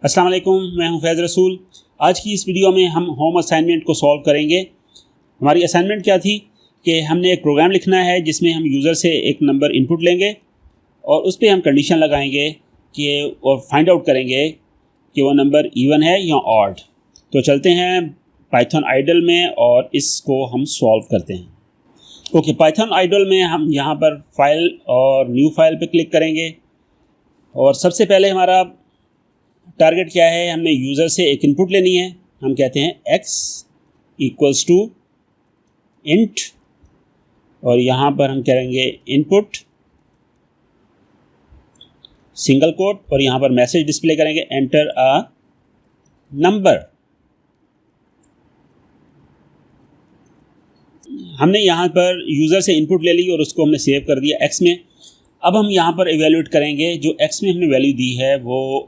अस्सलाम वालेकुम, मैं हूं फैज़ रसूल। आज की इस वीडियो में हम होम असाइनमेंट को सॉल्व करेंगे। हमारी असाइनमेंट क्या थी कि हमने एक प्रोग्राम लिखना है जिसमें हम यूज़र से एक नंबर इनपुट लेंगे और उस पर हम कंडीशन लगाएंगे कि और फाइंड आउट करेंगे कि वो नंबर इवन है या ऑड। तो चलते हैं पाइथन आइडल में और इसको हम सॉल्व करते हैं। ओके, पाइथन आइडल में हम यहाँ पर फाइल और न्यू फाइल पे क्लिक करेंगे और सबसे पहले हमारा टारगेट क्या है, हमने यूज़र से एक इनपुट लेनी है। हम कहते हैं x इक्वल्स टू इंट और यहाँ पर हम करेंगे इनपुट सिंगल कोट और यहाँ पर मैसेज डिस्प्ले करेंगे एंटर अ नंबर। हमने यहाँ पर यूज़र से इनपुट ले ली और उसको हमने सेव कर दिया x में। अब हम यहाँ पर इवेल्यूएट करेंगे जो x में हमने वैल्यू दी है वो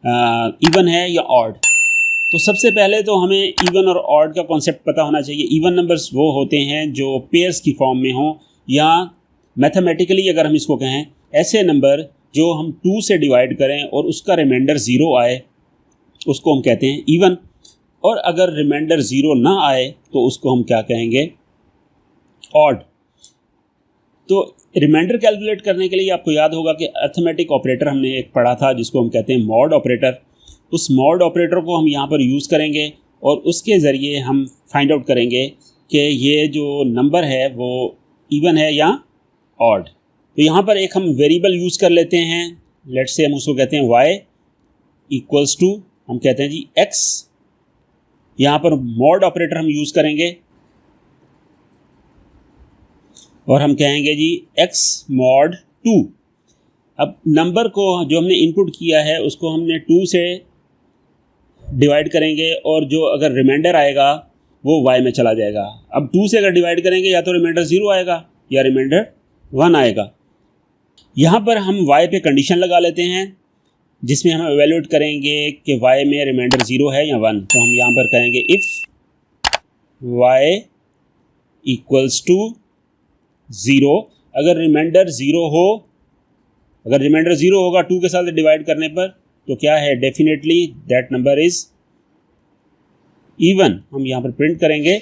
इवन है या ऑड। तो सबसे पहले तो हमें इवन और ऑड का कॉन्सेप्ट पता होना चाहिए। इवन नंबर्स वो होते हैं जो पेयर्स की फॉर्म में हों या मैथमेटिकली अगर हम इसको कहें ऐसे नंबर जो हम 2 से डिवाइड करें और उसका रिमाइंडर 0 आए उसको हम कहते हैं इवन। और अगर रिमाइंडर 0 ना आए तो उसको हम क्या कहेंगे, ऑड। तो रिमाइंडर कैलकुलेट करने के लिए आपको याद होगा कि अर्थमेटिक ऑपरेटर हमने एक पढ़ा था जिसको हम कहते हैं मॉड ऑपरेटर। उस मॉड ऑपरेटर को हम यहाँ पर यूज़ करेंगे और उसके ज़रिए हम फाइंड आउट करेंगे कि ये जो नंबर है वो इवन है या ऑड। तो यहाँ पर एक हम वेरिएबल यूज़ कर लेते हैं। लेट्स से हम उसको कहते हैं y इक्वल्स टू, हम कहते हैं जी x। यहाँ पर मॉड ऑपरेटर हम यूज़ करेंगे और हम कहेंगे जी x मॉड 2। अब नंबर को जो हमने इनपुट किया है उसको हमने 2 से डिवाइड करेंगे और जो अगर रिमाइंडर आएगा वो y में चला जाएगा। अब 2 से अगर डिवाइड करेंगे या तो रिमाइंडर 0 आएगा या रिमाइंडर 1 आएगा। यहाँ पर हम y पे कंडीशन लगा लेते हैं जिसमें हम एवेल्यूएट करेंगे कि y में रिमाइंडर 0 है या 1। तो हम यहाँ पर कहेंगे इफ़ y इक्वल्स टू 0। अगर रिमाइंडर 0 हो, अगर रिमाइंडर 0 होगा 2 के साथ डिवाइड करने पर तो क्या है, definitely that number is even. हम यहाँ पर प्रिंट करेंगे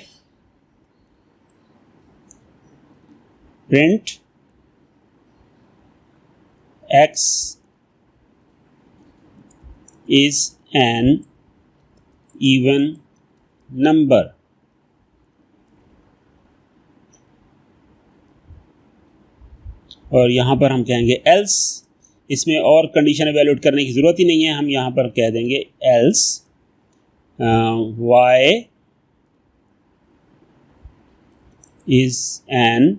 print x is an even number. और यहाँ पर हम कहेंगे एल्स। इसमें और कंडीशन एवेल्यूएट करने की ज़रूरत ही नहीं है। हम यहाँ पर कह देंगे else y is an,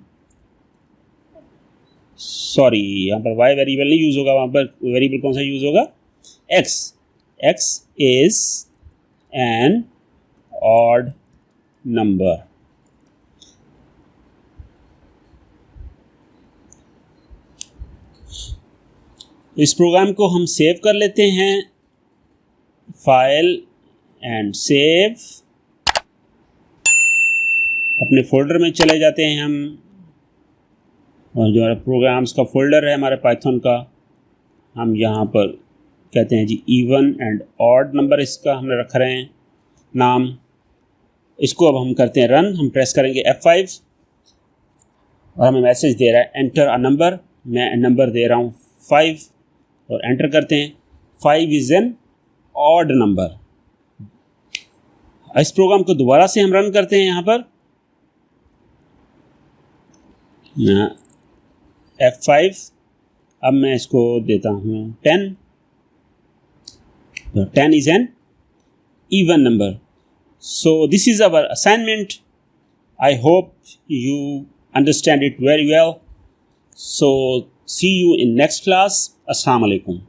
sorry यहाँ पर y वेरिएबल नहीं यूज़ होगा, वहाँ पर वेरिएबल कौन सा यूज़ होगा, x is an odd number. इस प्रोग्राम को हम सेव कर लेते हैं, फाइल एंड सेव। अपने फोल्डर में चले जाते हैं हम और जो हमारा प्रोग्राम्स का फोल्डर है हमारे पाइथन का, हम यहाँ पर कहते हैं जी इवन एंड ऑड नंबर, इसका हमने रख रहे हैं नाम। इसको अब हम करते हैं रन। हम प्रेस करेंगे F5 और हमें मैसेज दे रहा है एंटर अ नंबर। मैं नंबर दे रहा हूँ 5 और एंटर करते हैं। 5 इज एन ऑड नंबर। इस प्रोग्राम को दोबारा से हम रन करते हैं यहाँ पर F5। अब मैं इसको देता हूँ 10। 10 is an even number. So this is our assignment. I hope you understand it very well. So see you in next class. Assalamu alaikum.